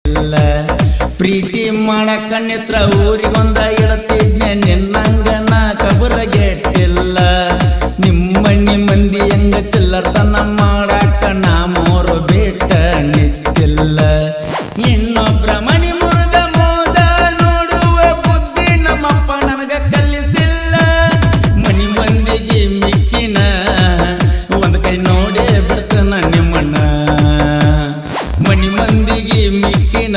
ಇಲ್ಲ ಪ್ರೀತಿ ಮಾಡಕ ನಿತ್ರ ಊರಿಗೊಂದ ಇಡತಿದ್ನೆ ನಿನ್ನಂಗನ ಕಬರಗೆಟ್ಟಿಲ್ಲ ನಿಮ್ಮಣ್ಣಿ ಮಂದಿ ಹೆಂಗ ಚಿಲ್ಲರ್ತನ ಮಾಡಾಕ ನಾಮೋರು ಬಿಟ್ಟ ನಿತ್ತಿಲ್ಲ ಇನ್ನೊಬ್ರ ಮಣಿ ಮುರಿದ ಮೋದ ನೋಡುವ ಬುದ್ಧಿ ನಮ್ಮಪ್ಪ ನನಗ ಕಲಿಸಿಲ್ಲ ಮಣಿ ಮಂದಿಗೆ ಮಿಕ್ಕಿನ ಒಂದ್ ಕೈ ನೋಡೇ ಬಿಡ್ತಾನ ನಿಮ್ಮಣ್ಣ ಮಣಿ ಮಂದಿಗೆ ಮಿಕ್ಕಿನ